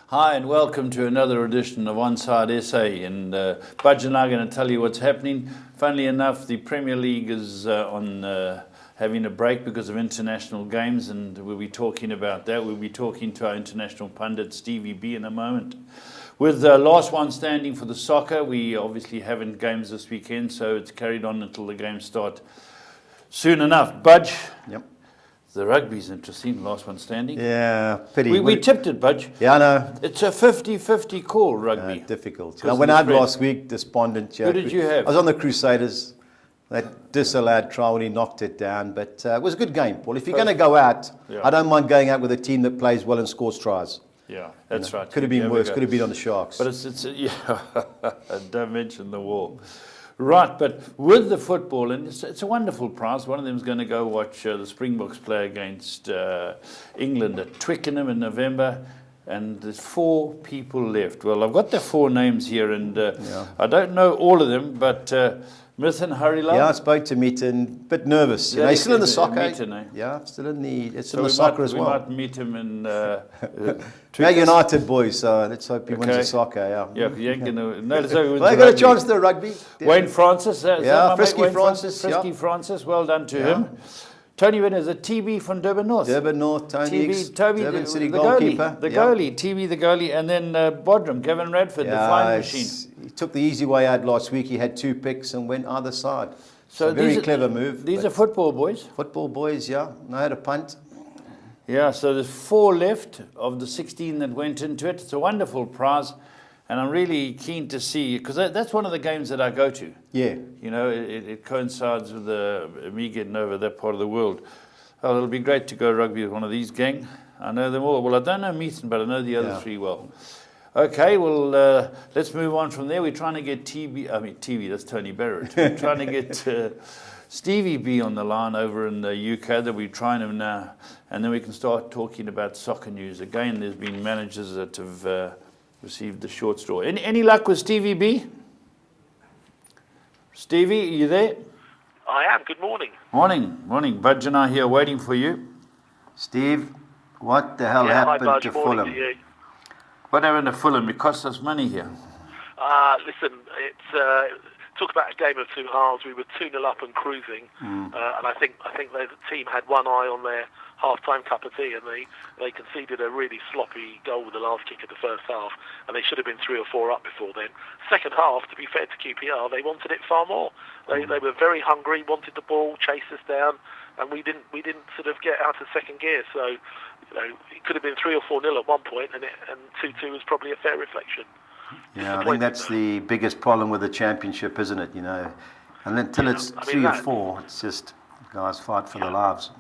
Hi and welcome to another edition of Onside SA. And Budge and I are going to tell you what's happening. Funnily enough, the Premier League is having a break because of international games, and we'll be talking about that. We'll be talking to our international pundit, Stevie B, in a moment. With the last one standing for the soccer, we obviously haven't games this weekend, so it's carried on until the games start soon enough. Budge? Yep. The rugby's interesting, last one standing. Yeah, pity. We tipped it, Budge. Yeah, I know. It's a 50-50 call, rugby. Difficult. I went out last week, despondent. Who did you have? I was on the Crusaders. That disallowed try when he knocked it down. But it was a good game, Paul. If you're going to go out, I don't mind going out with a team that plays well and scores tries. Yeah, that's right. Could have been worse. Could have been on the Sharks. But don't mention the war. Right, but with the football, and it's a wonderful prize. One of them is going to go watch the Springboks play against England at Twickenham in November, and there's 4 people left. Well, I've got the 4 names here, and I don't know all of them, but Mithun Harilal. Yeah, I spoke to Meaton, bit nervous. Yeah, he's still in the soccer. Meaton, eh? Yeah, still in the. It's in the soccer as well. We might meet him in. They're United boys, so let's hope he wins the soccer. Yeah, you ain't gonna. No, let's hope he wins well, the they got rugby. a chance to the rugby. Wayne Francis, Frisky Francis. Frisky Francis, well done to him. Tony Winners, a TB from Durban North. Durban North, Toby, Durban City the goalkeeper. Goalie, TB the goalie, and then Bodrum, Gavin Radford, the flying machine. He took the easy way out last week. He had 2 picks and went either side. So very clever move. These are football boys? Football boys, yeah. Know how to punt. Yeah, so there's 4 left of the 16 that went into it. It's a wonderful prize. And I'm really keen to see, because that's one of the games that I go to. Yeah. You know, it coincides with me getting over that part of the world. Oh, it'll be great to go rugby with one of these gang. I know them all. Well, I don't know Meaton, but I know the other 3 well. Okay, well, let's move on from there. We're trying to get TV, that's Tony Barrett. We're trying to get Stevie B on the line over in the UK. That we're trying him now. And then we can start talking about soccer news. Again, there's been managers that have received the short straw. Any luck with Stevie B? Stevie, are you there? I am. Good morning. Morning. Budge and I here waiting for you. Steve, what the hell happened to Fulham? To you. What happened to Fulham? It cost us money here. Listen, it's talk about a game of 2 halves. We were 2-0 up and cruising, and I think the team had one eye on their half-time cup of tea, and they conceded a really sloppy goal with the last kick of the first half, and they should have been 3 or 4 up before then. Second half, to be fair to QPR, they wanted it far more. They were very hungry, wanted the ball, chased us down, and we didn't sort of get out of second gear. So, it could have been 3 or 4-0 at one point, and 2-2 was probably a fair reflection. Yeah, I think that's the biggest problem with the championship, isn't it? And until it's 3 or 4, it's just guys fight for their lives.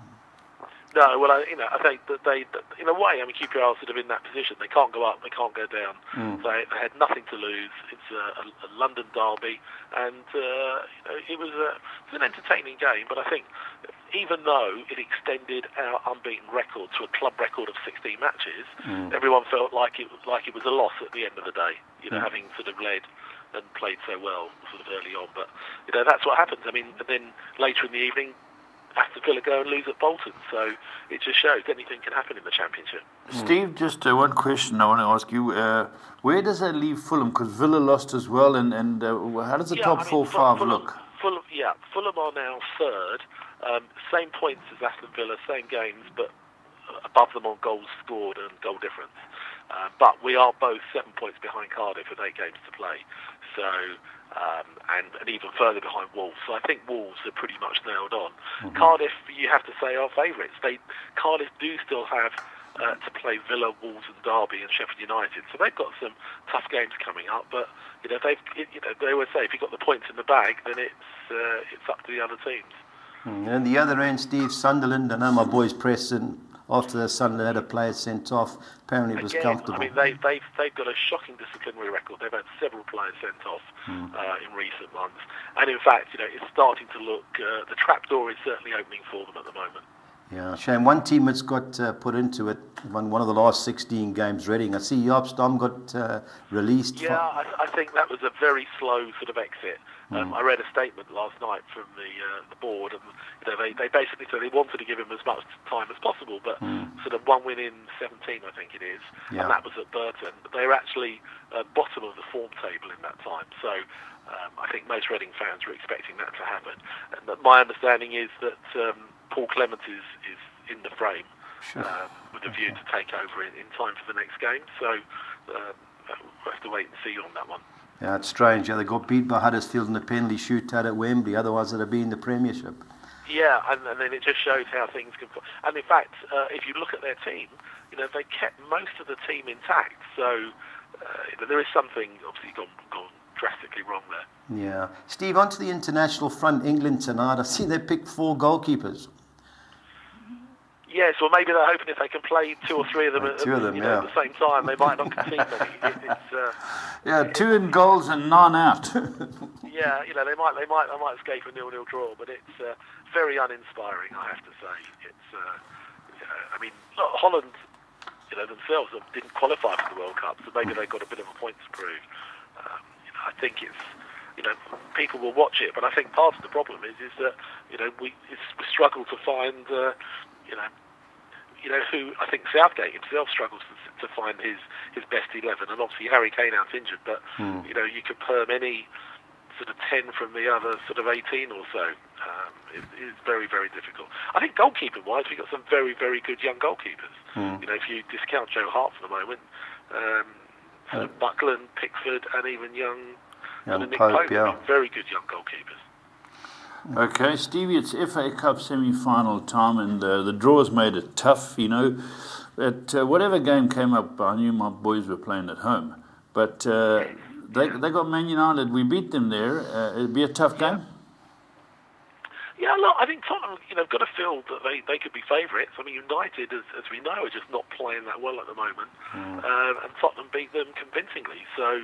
No, well, I think that they, in a way, QPR are sort of in that position. They can't go up, they can't go down. They had nothing to lose. It's a London derby, and it was an entertaining game. But I think even though it extended our unbeaten record to a club record of 16 matches, everyone felt like it was a loss at the end of the day. Having sort of led and played so well sort of early on. But that's what happens. And then later in the evening, Aston Villa go and lose at Bolton, so it just shows anything can happen in the Championship. Steve, just one question I want to ask you. Where does that leave Fulham? Because Villa lost as well, and how does the top 4-5 look? Fulham are now 3rd, same points as Aston Villa, same games, but above them on goals scored and goal difference. But we are both 7 points behind Cardiff with 8 games to play. So, and even further behind Wolves. So I think Wolves are pretty much nailed on. Cardiff, you have to say, are favourites. Cardiff do still have to play Villa, Wolves and Derby and Sheffield United. So they've got some tough games coming up. But they always say if you've got the points in the bag, then it's up to the other teams. And the other end, Steve, Sunderland. I know my boys Preston. After the Sunderland had a player sent off, apparently it was comfortable. They've got a shocking disciplinary record. They've had several players sent off in recent months, and in fact, it's starting to look. The trapdoor is certainly opening for them at the moment. Yeah, shame. One team that's got put into it, won one of the last 16 games, Reading. I see Yopstom got released. Yeah, I think that was a very slow sort of exit. I read a statement last night from the board, and they basically said they wanted to give him as much time as possible, but sort of one win in 17, I think it is, and that was at Burton. But they were actually bottom of the form table in that time, so I think most Reading fans were expecting that to happen. And my understanding is that Paul Clement is in the frame with a view to take over in time for the next game, so we'll have to wait and see on that one. Yeah, it's strange. Yeah, they got beat by Huddersfield in the penalty shootout at Wembley. Otherwise, it'd have been the Premiership. Yeah, and then it just shows how things can. And in fact, if you look at their team, they kept most of the team intact. So there is something obviously gone drastically wrong there. Yeah, Steve, onto the international front. England tonight. I've seen they picked 4 goalkeepers. Yes, well, maybe they're hoping if they can play 2 or 3 of them, at the same time, they might not concede many. 2 in goals and none out. Yeah, they might escape a 0-0 draw, but it's very uninspiring, I have to say. It's, I mean, Holland, themselves didn't qualify for the World Cup, so maybe they've got a bit of a point to prove. I think it's, people will watch it, but I think part of the problem is that, we struggle to find, who I think Southgate himself struggles to find his best 11, and obviously Harry Kane out's injured, but you could perm any sort of 10 from the other sort of 18 or so. It's very, very difficult. I think goalkeeping-wise, we've got some very, very good young goalkeepers. If you discount Joe Hart for the moment, Buckland, Pickford, and even young Nick Pope, very good young goalkeepers. Okay, Stevie, it's FA Cup semi-final time, and the draws made it tough, whatever game came up, I knew my boys were playing at home. But they got Man United. We beat them there. It'd be a tough game. Yeah, look, I think Tottenham, got to feel that they could be favourites. I mean, United, as we know, are just not playing that well at the moment, and Tottenham beat them convincingly. So,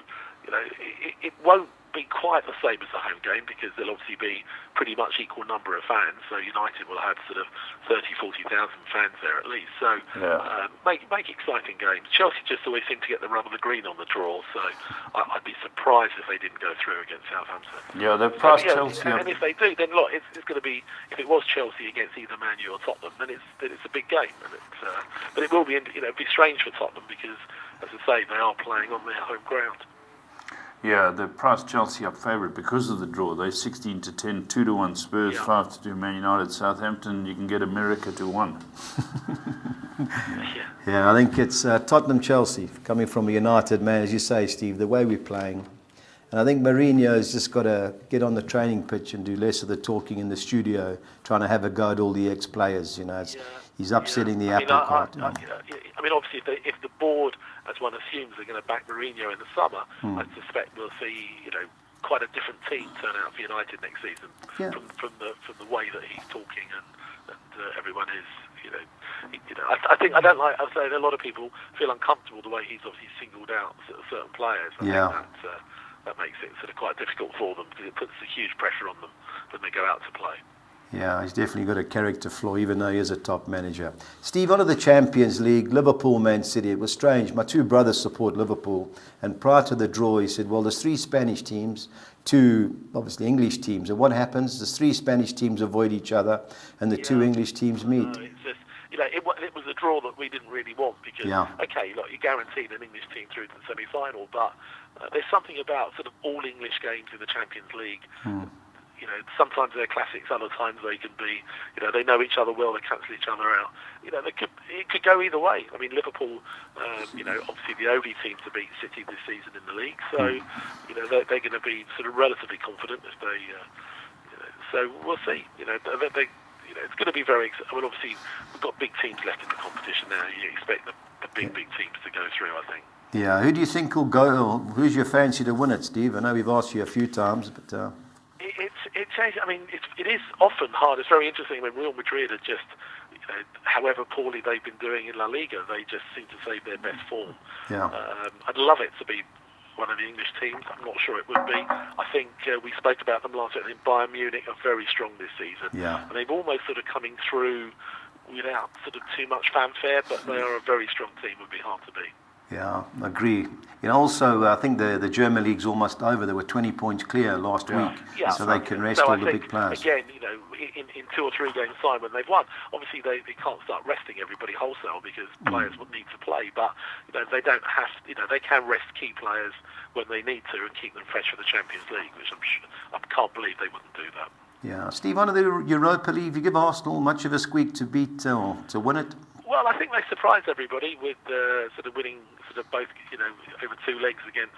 it won't be quite the same as the home game because there'll obviously be pretty much equal number of fans. So United will have sort of 30,000-40,000 fans there at least. So make exciting games. Chelsea just always seem to get the rub of the green on the draw. So I'd be surprised if they didn't go through against Southampton. Yeah, they've passed Chelsea. And if they do, then look, it's going to be, if it was Chelsea against either Man U or Tottenham, then it's a big game. And but it will be, it'd be strange for Tottenham because, as I say, they are playing on their home ground. Yeah, they've priced Chelsea up favourite because of the draw. They're 16-10, 2-1 Spurs, 5-2 Man United, Southampton. You can get America to 1. Yeah, I think it's Tottenham-Chelsea coming from a United man, as you say, Steve. The way we're playing, and I think Mourinho's just got to get on the training pitch and do less of the talking in the studio, trying to have a go at all the ex-players. He's upsetting the apple cart. I mean, obviously, if the board, as one assumes, are going to back Mourinho in the summer, I suspect we'll see, quite a different team turn out for United next season from the way that he's talking and everyone is, I think I don't like. I'd say a lot of people feel uncomfortable the way he's obviously singled out certain players. I think that makes it sort of quite difficult for them because it puts a huge pressure on them when they go out to play. Yeah, he's definitely got a character flaw, even though he is a top manager. Steve, on to the Champions League, Liverpool, Man City. It was strange. My 2 brothers support Liverpool. And prior to the draw, he said, well, there's 3 Spanish teams, 2, obviously, English teams. And what happens? The 3 Spanish teams avoid each other, and the 2 English teams meet. It's just, it was a draw that we didn't really want because, okay, look, you're guaranteed an English team through to the semi-final, but there's something about sort of all English games in the Champions League. Sometimes they're classics, other times they can be, they know each other well, they cancel each other out. It could go either way. I mean, Liverpool, obviously the only team to beat City this season in the league, so, they're going to be sort of relatively confident if they, so we'll see. It's going to be very, I mean, obviously we've got big teams left in the competition now. You expect the big teams to go through, I think. Yeah, who do you think will go, who's your fancy to win it, Steve? I know we've asked you a few times, but... I mean, it is often hard. It's very interesting when Real Madrid are just, however poorly they've been doing in La Liga, they just seem to save their best form. I'd love it to be one of the English teams. I'm not sure it would be. I think we spoke about them last week. I think Bayern Munich are very strong this season. And they've almost sort of coming through without sort of too much fanfare, but they are a very strong team. Would be hard to beat. Yeah, I agree. Also, I think the German league's almost over. They were 20 points clear last week, so they can rest all the big players. Again, in 2 or 3 games' time when they've won, obviously they can't start resting everybody wholesale because players would need to play. But they don't have. They can rest key players when they need to and keep them fresh for the Champions League, which I can't believe they wouldn't do that. Yeah, Steve, under the Europa League, you give Arsenal much of a squeak to beat or to win it? Well, I think they surprised everybody with sort of winning both over 2 legs against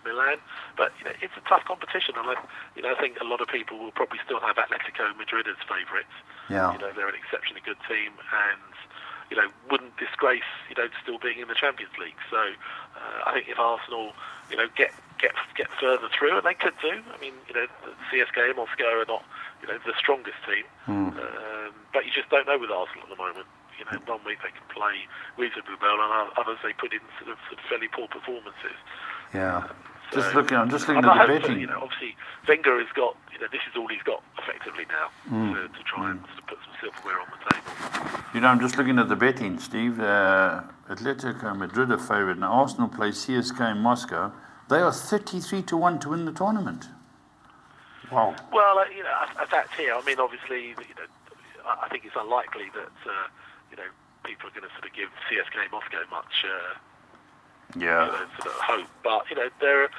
Milan. But it's a tough competition, and I think a lot of people will probably still have Atletico Madrid as favourites. Yeah. They're an exceptionally good team, and wouldn't disgrace still being in the Champions League. So I think if Arsenal get further through, and they could do. I mean, the CSKA Moscow are not the strongest team, but you just don't know with Arsenal at the moment. One week they can play reasonably well, and others they put in sort of fairly poor performances. Yeah. I'm just looking at the betting. Obviously, Wenger has got. This is all he's got effectively now to try and sort of put some silverware on the table. I'm just looking at the betting, Steve. Atletico Madrid are favourite. Now Arsenal play CSKA in Moscow. They are 33-1 to win the tournament. Wow. Well, that's here. I mean, obviously, I think it's unlikely that people are going to sort of give CSKA Moscow much sort of hope. But there are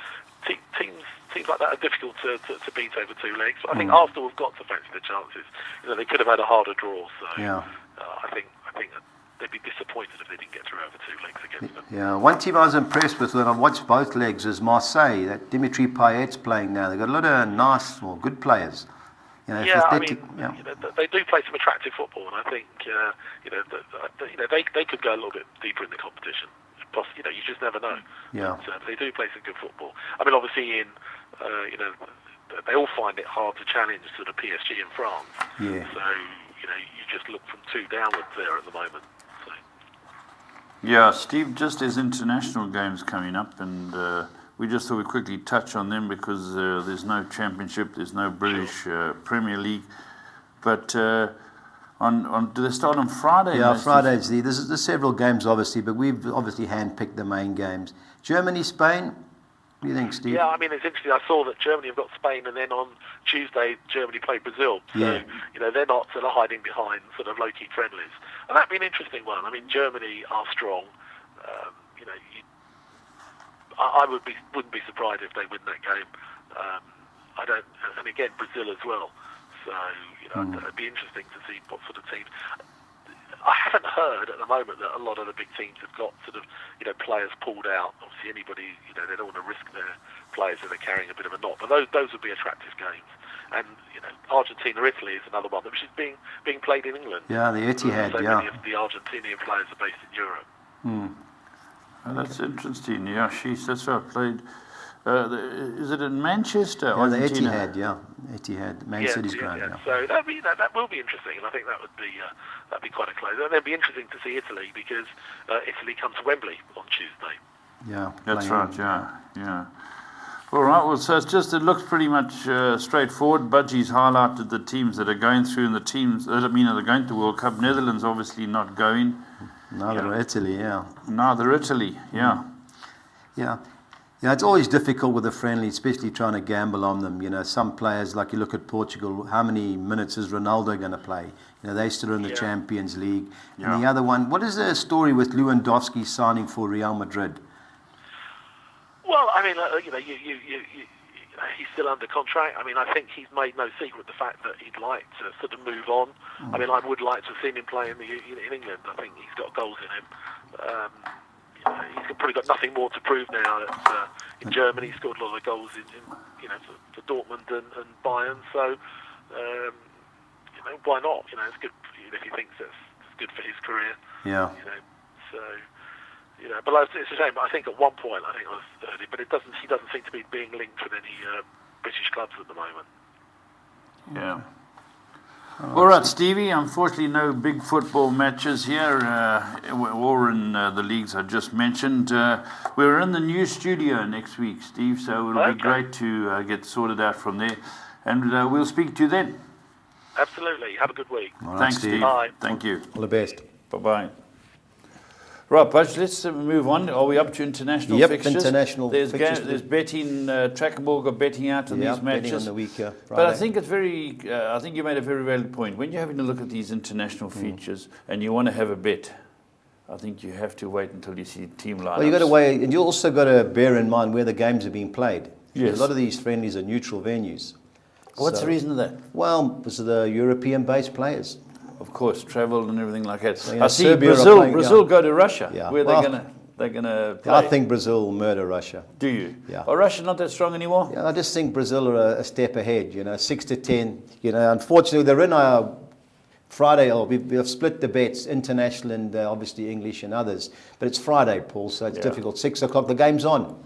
teams like that are difficult to beat over 2 legs. But I think Arsenal have got to fancy the chances. They could have had a harder draw. So I think they'd be disappointed if they didn't get through over 2 legs against them. Yeah, one team I was impressed with when I watched both legs is Marseille. That Dimitri Payet's playing now. They've got a lot of nice, good players. They do play some attractive football, and I think they could go a little bit deeper in the competition. You just never know. Yeah. But they do play some good football. I mean, obviously they all find it hard to challenge sort of PSG in France. Yeah. So you just look from 2 downwards there at the moment. So. Yeah, Steve, just as international games coming up, and we just thought we'd quickly touch on them because there's no championship, there's no British Premier League. But do they start on Friday? Yeah, Fridays. There's several games, obviously, but we've obviously handpicked the main games. Germany, Spain. What do you think, Steve? Yeah, I mean, it's interesting. I saw that Germany have got Spain, and then on Tuesday, Germany play Brazil. So, they're not sort of hiding behind sort of low-key friendlies. And that'd be an interesting one. I mean, Germany are strong. I wouldn't be surprised if they win that game. And again, Brazil as well. So, it'd be interesting to see what sort of teams. I haven't heard at the moment that a lot of the big teams have got sort of, players pulled out. Obviously, anybody, they don't want to risk their players if they're carrying a bit of a knock. But those would be attractive games. And, Argentina, Italy is another one, which is being played in England. Yeah, the Etihad, so many of the Argentinian players are based in Europe. Oh, that's interesting. Yeah, that's where I played. Is it in Manchester? Yeah, the Etihad, Etihad, Man City's ground. Yeah. So that will be interesting, and I think that'd be quite a close. And it'd be interesting to see Italy because Italy comes to Wembley on Tuesday. Yeah, that's right. Yeah. All right. Well, so it looks pretty much straightforward. Budgie's highlighted the teams that are going through, and the teams that are going to the World Cup. Netherlands obviously not going. Neither Italy, Neither Italy, Yeah, it's always difficult with a friendly, especially trying to gamble on them. Some players, like you look at Portugal, how many minutes is Ronaldo going to play? They still are in the Champions League. And the other one, what is the story with Lewandowski signing for Real Madrid? Well, I mean, he's still under contract. I mean, I think he's made no secret the fact that he'd like to sort of move on. I mean, I would like to have seen him play in England. I think he's got goals in him. He's probably got nothing more to prove now. In Germany, he scored a lot of goals for Dortmund and Bayern. So, why not? It's good if he thinks it's good for his career. Yeah. But it's a shame. But I think at one point, I was 30, but he doesn't seem to be being linked with any British clubs at the moment. Yeah. All right, Stevie. Unfortunately, no big football matches here, or in the leagues I just mentioned. We're in the new studio next week, Steve, so it'll be great to get sorted out from there. And we'll speak to you then. Absolutely. Have a good week. All right, Thanks, Steve. Bye. Thank you. All the best. Bye-bye. Right, Budge, let's move on. Are we up to international Yep, fixtures? international fixtures. There's betting, Trackerball got betting out on these matches. Betting on the week, But I think it's I think you made a very valid point. When you're having a look at these international features and you want to have a bet, I think you have to wait until you see team lineups. Well, you've got to wait, and you also got to bear in mind where the games are being played. Yes. A lot of these friendlies are neutral venues. What's So- the reason of that? Well, because of the European-based players. Of course, travel and everything like that. So, I see Serbia are Brazil. playing, Brazil go to Russia. Yeah. Where Well, they're gonna play. I think Brazil will murder Russia. Do you? Yeah. Are Russia not that strong anymore? Yeah, I just think Brazil are a step ahead. 6-10. Unfortunately, they're in our Friday. We've split the bets, international and obviously English and others. But it's Friday, Paul, so it's difficult. 6 o'clock, the game's on.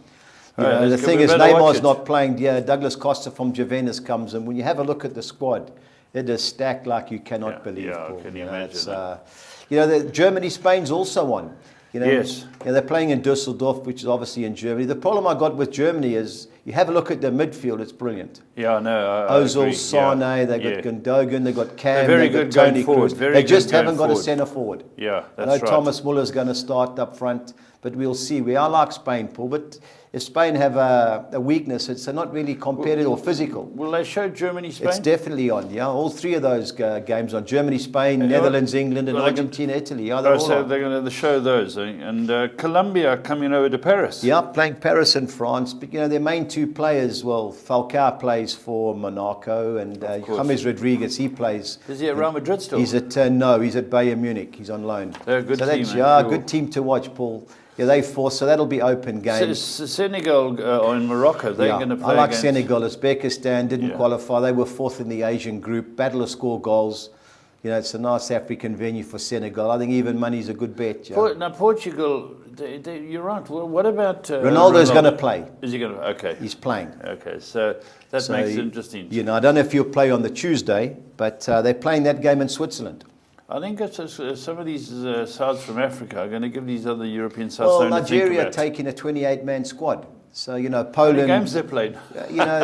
The thing is, Neymar's not playing. Yeah, Douglas Costa from Juventus comes, and when you have a look at the squad, it is stacked like you cannot believe. Paul. Can you imagine? Germany, Spain's also on. Yes. They're playing in Düsseldorf, which is obviously in Germany. The problem I got with Germany is you have a look at their midfield; it's brilliant. Yeah, no. Ozil, Sane, they've got Gundogan, they've got Cam, They're very they've good got going Toni forward, Kroos. very They good just going haven't got a forward. centre forward. Yeah, I that's know right. Thomas Muller's going to start up front, but we'll see. I like Spain, Paul, but if Spain have a weakness, it's not really competitive or physical. Will they show Germany, Spain? It's definitely on, yeah. All three of those games on. Germany, Spain, Netherlands, England, and well, they can- Argentina, Italy. Yeah, they're all so on. they're going to show those. And Colombia coming over to Paris. Yeah, playing Paris and France. But, their main two players, well, Falcao plays for Monaco, and James Rodriguez, he plays. Is he at Real Madrid still? He's at he's at Bayern Munich. He's on loan. They're a good team, That's, eh? Cool. good team to watch, Paul. Yeah, they force, so that'll be open games. Senegal or in Morocco, they're going to play I like against... Senegal. Uzbekistan didn't Yeah. qualify. They were fourth in the Asian group. Battle of score goals. It's a nice African venue for Senegal. I think even money's a good bet. Yeah. Now, Portugal, you're right. Well, what about... Ronaldo's going to play. Is he going to... Okay. He's playing. Okay, so that makes it interesting. I don't know if he'll play on the Tuesday, but they're playing that game in Switzerland. I think some of these sides from Africa are going to give these other European sides Well, something to think Nigeria about. taking a 28-man squad. So, How many Poland... games they played?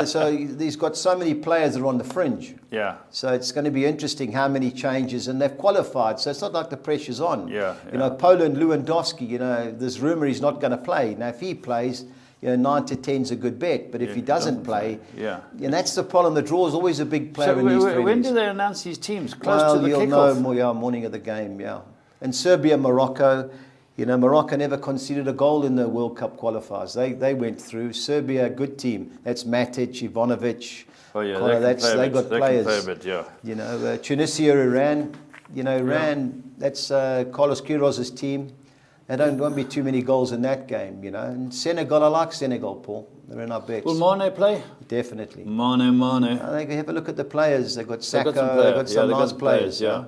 so he's got so many players that are on the fringe. Yeah. So it's going to be interesting how many changes, and they've qualified, so it's not like the pressure's on. Yeah. Poland, Lewandowski, there's rumour he's not going to play. Now, if he plays, 9 to 10's a a bet, but if he doesn't play, and that's the problem. The draw is always a big player in these friendlies. When do they announce these teams? Close to the you'll kickoff? know morning of the game, yeah. And Serbia, Morocco, Morocco never conceded a goal in the World Cup qualifiers. They went through. Serbia, good team. That's Matic, Ivanovic. Oh, yeah, Connor, they got can players. play a bit, yeah. Tunisia, Iran. Iran, that's Carlos Queiroz's team. There won't be too many goals in that game, And Senegal, I like Senegal, Paul. They're in our bets. Will Mane play? Definitely. Mane. I think have a look at the players. They've got Saka, They've got some they've got some players. nice players. Yeah.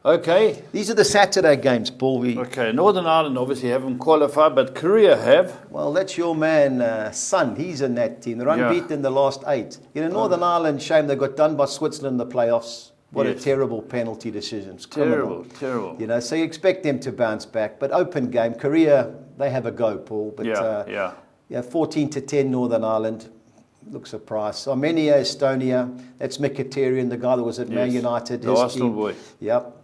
Okay. These are the Saturday games, Paul. Okay, Northern Ireland obviously haven't qualified, but Korea have. Well, that's your man, Son. He's in that team. They're unbeaten in the last 8. Northern Ireland, shame they got done by Switzerland in the playoffs. What a terrible penalty decision. It's criminal. Terrible. So you expect them to bounce back. But open game. Korea, they have a go, Paul. But 14-10 Northern Ireland. Looks a price. Armenia, Estonia. That's Mkhitaryan, the guy that was at Man United. The Arsenal boy. Yep.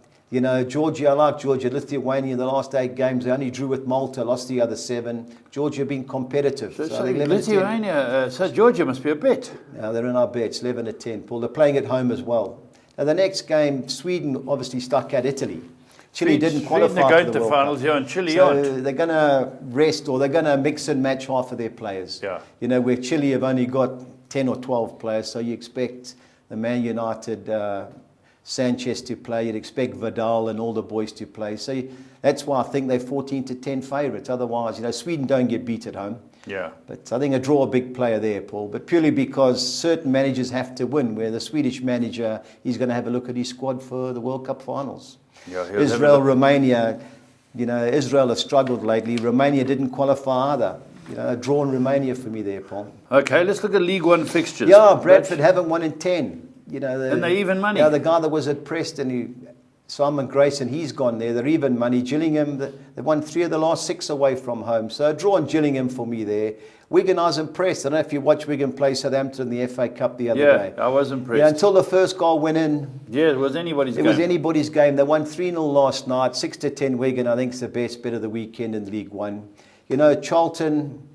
Georgia, I like Georgia. Lithuania in the last 8 games, they only drew with Malta, lost the other 7. Georgia being competitive. So I think 11 to 10. Lithuania, so Georgia must be a bet. They're in our bets, 11 to 10. Paul, they're playing at home as well. Now the next game, Sweden obviously stuck at Italy. Chile didn't qualify Sweden are going for the to World finals, Cup. and Chile So aren't. they're going to rest, or they're going to mix and match half of their players. Yeah. Where Chile have only got 10 or 12 players, so you expect the Man United Sanchez to play, you'd expect Vidal and all the boys to play. So that's why I think they're 14-10 favourites. Otherwise, Sweden don't get beat at home. Yeah. But I think I draw a big player there, Paul. But purely because certain managers have to win, where the Swedish manager, he's going to have a look at his squad for the World Cup finals. Yeah, Israel, Romania, Israel have struggled lately. Romania didn't qualify either. Drawn Romania for me there, Paul. Okay, let's look at League One fixtures. Yeah, Bradford haven't won in 10. And they even money. Yeah, the guy that was at Preston, Simon Grayson, he's gone there. They're even money. Gillingham, they won 3 of the last 6 away from home. So a draw on Gillingham for me there. Wigan, I was impressed. I don't know if you watched Wigan play Southampton in the FA Cup the other day. Yeah, I was impressed. Yeah, until the first goal went in. Yeah, it was anybody's game. It was anybody's game. They won 3-0 last night. 6-10 Wigan, I think, is the best bet of the weekend in League One. You know, Charlton,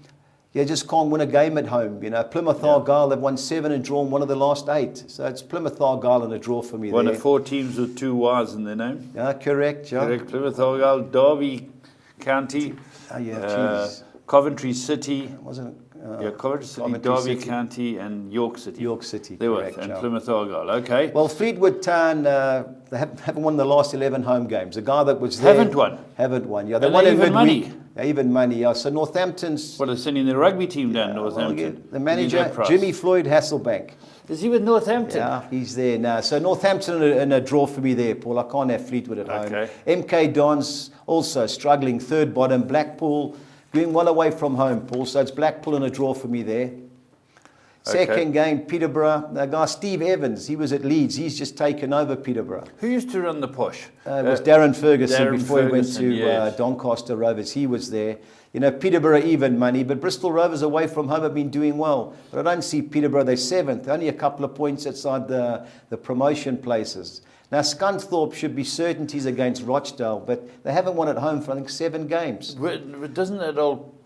you just can't win a game at home. You know, Plymouth Argyle, they've won 7 and drawn 1 of the last 8. So it's Plymouth Argyle and a draw for me One there. of 4 teams with 2 Y's in their name. Yeah, correct. Yeah. Correct. Plymouth Argyle, Derby County, Oh, yeah, jeez. Coventry City. Wasn't Coventry City, Coventry Derby City. County, and York City. York City, They were, correct. and yeah. Plymouth Argyle. Okay. Well, Fleetwood Town, they haven't won the last 11 home games. The guy that was there... Haven't won? Haven't won, yeah. They And won they in even midweek. money? Yeah, even money, yeah. So Northampton's... Well, they're sending the rugby team down Northampton. Well, yeah, the Give manager, that price. Jimmy Floyd Hasselbank. Is he with Northampton? Yeah, he's there now. So Northampton in a draw for me there, Paul. I can't have Fleetwood at home. Okay. MK Dons also struggling, 3rd bottom. Blackpool doing well away from home, Paul. So it's Blackpool in a draw for me there. Second game, Peterborough. The guy Steve Evans, he was at Leeds. He's just taken over Peterborough. Who used to run the posh? It was Darren Ferguson Darren before Ferguson, he went to Doncaster Rovers. He was there. You know, Peterborough even money, but Bristol Rovers away from home have been doing well. But I don't see Peterborough, they're 7th, only a couple of points outside the promotion places. Now, Scunthorpe should be certainties against Rochdale, but they haven't won at home for, I think, 7 games. Doesn't that old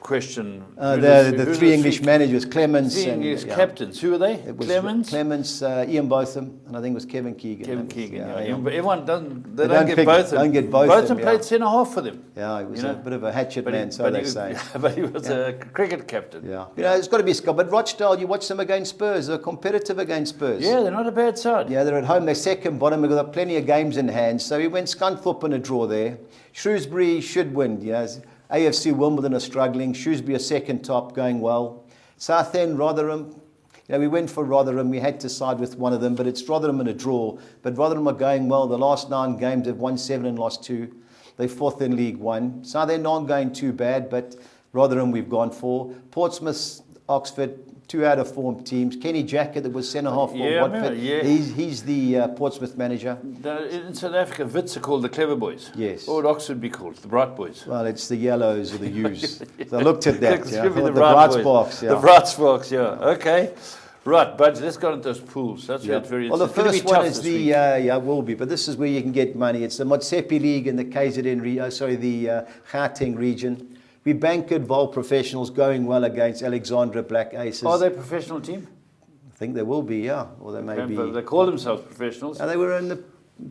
question... The 3 English managers, Clements 3 and... English captains, who are they? It was Clements? Ian Botham, and I think it was Kevin Keegan. Kevin Keegan, yeah. But everyone doesn't... They don't don't pick- get Botham. don't get Botham, Botham yeah. played centre-half for them. Yeah, he was You know, a bit of a hatchet man, so but they he, say. But he was a cricket captain. Yeah, you know, it's got to be a score. But Rochdale, you watch them against Spurs. They're competitive against Spurs. Yeah, they're not a bad side. Yeah, they're at home. They're 2nd bottom. They've got plenty of games in hand. So he went Scunthorpe in a draw there. Shrewsbury should win. Yeah, AFC Wimbledon are struggling. Shrewsbury are 2nd top, going well. Southend, Rotherham. You know, we went for Rotherham. We had to side with one of them, but it's Rotherham in a draw. But Rotherham are going well. The last 9 games, they've won 7 and lost 2. They're 4th in League One. Southend aren't going too bad, but Rotherham we've gone for. Portsmouth, Oxford, 2 out of 4 teams. Kenny Jackett, that was centre-half for Yeah, I Watford. remember, yeah. He's the Portsmouth manager. In South Africa, Wits are called the Clever Boys. Yes. What would Oxford be called? The Bright Boys. Well, it's the yellows or the U's. So I looked at that. Yeah. Give me The Bright bright Boys. sparks. Yeah. The Bright Sparks, yeah. Okay. Right, but let's go into those pools. That's where Yeah. it's very Well, the it's gonna be first one tough is this the week. yeah, will be, but this is where you can get money. It's the Motsepe League in the KZN, the Gauteng region. We bankered Vol Professionals going well against Alexandra Black Aces. Are they a professional team? I think they will be, yeah, or they may be. They call themselves professionals. They were in the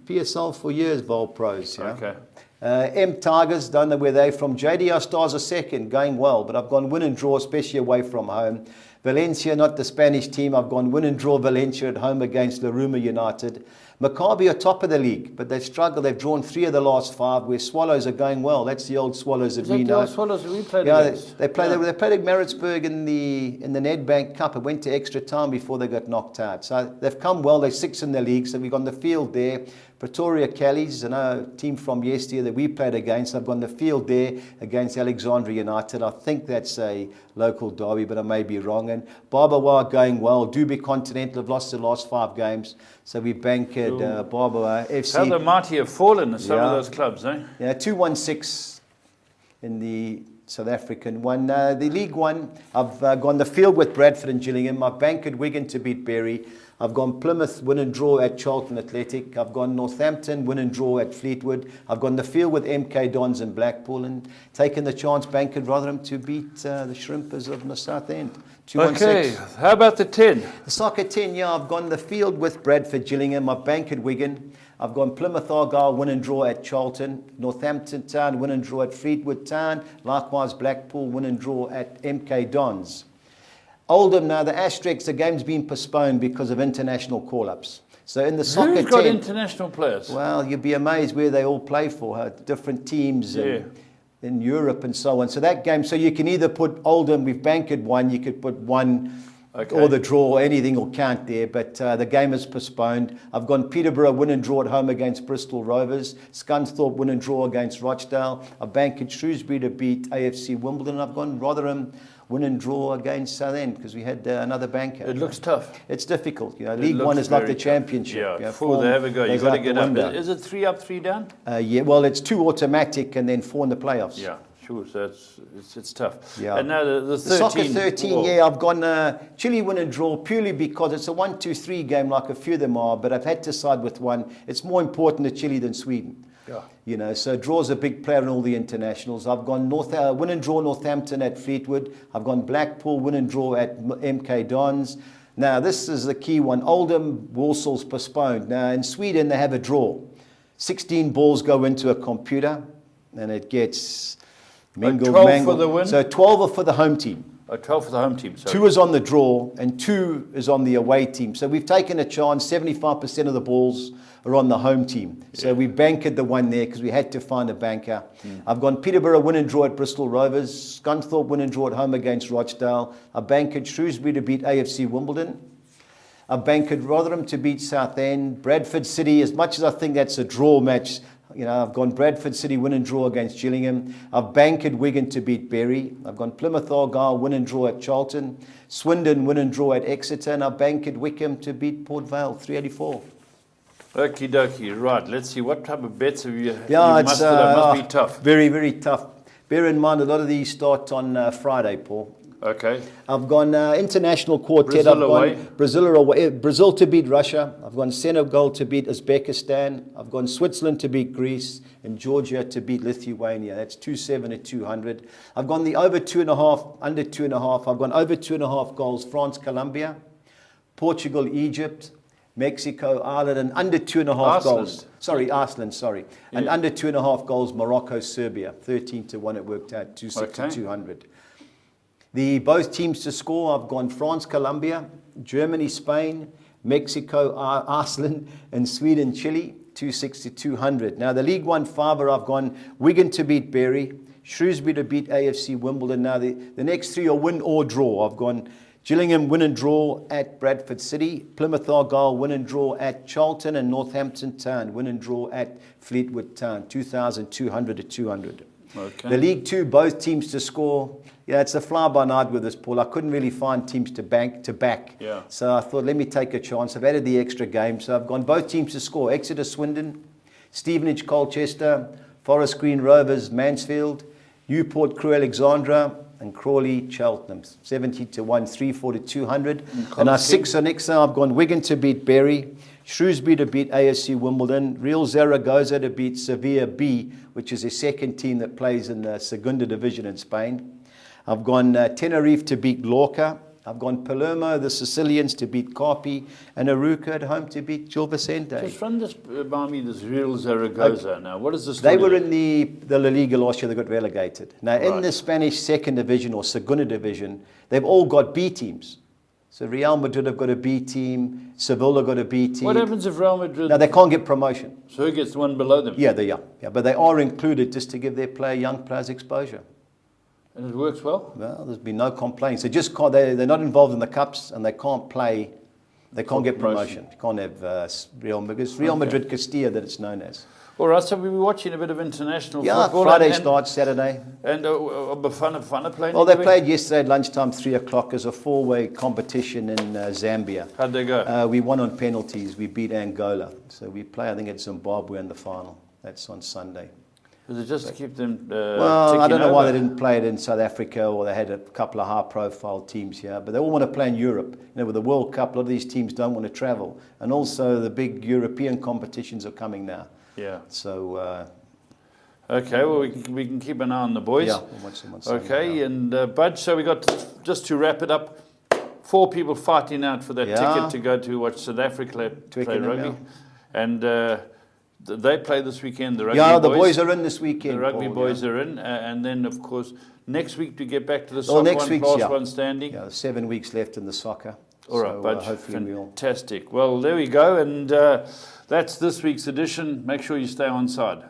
PSL for years, Vol Pros. Yeah. Okay. M Tigers, don't know where they're from. JDR Stars are 2nd, going well, but I've gone win and draw, especially away from home. Valencia, not the Spanish team. I've gone win and draw Valencia at home against Laruma United. Maccabi are top of the league, but they've struggled. They've drawn 3 of the last 5, where Swallows are going well. That's the old Swallows that Is we that the know. old Swallows that we played Yeah, against? they played at Maritzburg in the Nedbank Cup. It went to extra time before they got knocked out. So they've come well. They're 6th in the league. So we've got on the field there. Pretoria Callies, a team from yesterday that we played against. I've got on the field there against Alexandra United. I think that's a local derby, but I may be wrong. And Barbawa going well. Dubai Continental have lost the last 5 games. So we bankered Barbawa FC. How the mighty have fallen in some Yeah. of those clubs, eh? Yeah, 216 in the South African one. The League One, I've gone the field with Bradford and Gillingham. I've bankered Wigan to beat Bury. I've gone Plymouth, win and draw at Charlton Athletic. I've gone Northampton, win and draw at Fleetwood. I've gone the field with MK Dons and Blackpool, and taken the chance, bankered Rotherham to beat the Shrimpers of the South End. 216. Okay, how about the 10? The soccer 10, yeah, I've gone the field with Bradford, Gillingham. I've bankered Wigan. I've gone Plymouth Argyle, win and draw at Charlton. Northampton Town, win and draw at Fleetwood Town. Likewise, Blackpool, win and draw at MK Dons. Oldham now, the Asterix, the game's been postponed because of international call-ups. So in the soccer Who's got 10, international players? well, you'd be amazed where they all play for, different teams in Europe and so on. So that game, so you can either put Oldham, we've bankered one, you could put one Okay. or the draw, anything will count there. But the game is postponed. I've gone Peterborough win and draw at home against Bristol Rovers. Scunthorpe win and draw against Rochdale. I've banked at Shrewsbury to beat AFC Wimbledon. I've gone Rotherham win and draw against Southend because we had another banker. It looks tough. It's difficult. League One is like the championship. Yeah, before they have a go, you've got to get up. Is it 3 up, 3 down? Yeah, well, it's 2 automatic and then 4 in the playoffs. Yeah, sure. So it's tough. Yeah. And now the 13. Soccer 13, I've gone Chile win and draw purely because it's a 1-2-3 game like a few of them are, but I've had to side with one. It's more important to Chile than Sweden. Yeah. So draw's a big player in all the internationals. I've gone win and draw Northampton at Fleetwood. I've gone Blackpool win and draw at MK Dons. Now, this is the key one. Oldham, Walsall's postponed. Now, in Sweden, they have a draw. 16 balls go into a computer, and it gets mingled, 12 mangled. for the win? So 12 are for the home team. 12 for the home team. Sorry. 2 is on the draw, and 2 is on the away team. So we've taken a chance. 75% of the balls are on the home team. So we bankered the one there because we had to find a banker. I've gone Peterborough win and draw at Bristol Rovers. Scunthorpe win and draw at home against Rochdale. I've bankered Shrewsbury to beat AFC Wimbledon. I've bankered Rotherham to beat Southend. Bradford City, as much as I think that's a draw match, I've gone Bradford City win and draw against Gillingham. I've bankered Wigan to beat Bury. I've gone Plymouth Argyle win and draw at Charlton. Swindon win and draw at Exeter. And I've bankered Wickham to beat Port Vale, 384. Okie dokie. Right. Let's see. What type of bets have you? Yeah, it must be tough. Very, very tough. Bear in mind, a lot of these start on Friday, Paul. Okay. I've gone international quartet. Brazil I've gone away. Brazil to beat Russia. I've gone Senegal to beat Uzbekistan. I've gone Switzerland to beat Greece and Georgia to beat Lithuania. That's 2-7 at 200. I've gone the over 2.5, under 2.5. I've gone over 2.5 goals. France, Colombia, Portugal, Egypt, Mexico, Ireland, and under 2.5 goals. Iceland. And under 2.5 goals. Morocco, Serbia. 13-1 it worked out. 260-200. The both teams to score, I've gone France, Colombia, Germany, Spain, Mexico, Iceland, and Sweden, Chile, 260-200. Now, the League One fiver, I've gone Wigan to beat Bury, Shrewsbury to beat AFC Wimbledon. Now, the next 3 are win or draw. I've gone Gillingham win and draw at Bradford City, Plymouth Argyle win and draw at Charlton, and Northampton Town win and draw at Fleetwood Town, 2,200-200. Okay. The League Two, both teams to score. Yeah, it's a fly-by-night with this, Paul. I couldn't really find teams to back. Yeah. So I thought, let me take a chance. I've added the extra game. So I've gone both teams to score. Exeter, Swindon, Stevenage, Colchester, Forest Green Rovers, Mansfield, Newport, Crewe, Alexandra, and Crawley, Cheltenham. 70-1, 340-200. And our 6 on next I've gone Wigan to beat Bury, Shrewsbury to beat AFC Wimbledon, Real Zaragoza to beat Sevilla B, which is a second team that plays in the Segunda Division in Spain. I've gone Tenerife to beat Lorca. I've gone Palermo, the Sicilians, to beat Carpi, and Aruca at home to beat Gil Vicente. Just run this by me, this Real Zaragoza. Now, what is the story? They were in the La Liga last year. They got relegated. Now, in the Spanish second division or Segunda Division, they've all got B teams. So Real Madrid have got a B team. Sevilla got a B team. What happens if Real Madrid? No, they can't get promotion. So who gets the one below them? Yeah, they are. Yeah, but they are included just to give their young players exposure. And it works well? Well, there's been no complaints. They just can't. They're not involved in the cups, and they can't play. They can't get promotion. You can't have Real Madrid Castilla that it's known as. All right, so we'll be watching a bit of international Yeah, football. Friday starts, Saturday. And Bafana playing? Well, they played yesterday at lunchtime, 3 o'clock, as a 4-way competition in Zambia. How'd they go? We won on penalties. We beat Angola. So we play, I think, at Zimbabwe in the final. That's on Sunday. Was it just to keep them well, I don't know over? why they didn't play it in South Africa, or they had a couple of high-profile teams here. But they all want to play in Europe. With the World Cup, a lot of these teams don't want to travel. And also the big European competitions are coming now. Yeah. So... okay, well, we can keep an eye on the boys. Yeah, we'll watch them on Sunday. Okay, and Bud, so we got, just to wrap it up, 4 people fighting out for that ticket to go to watch South Africa play rugby. And they play this weekend, the rugby boys. Yeah, the boys are in this weekend. The rugby boys are in. And then, of course, next week to get back to the soccer next one, week's, class one standing. Yeah, 7 weeks left in the soccer. All right, Bud, hopefully fantastic. Well, there we go. And that's this week's edition. Make sure you stay on side.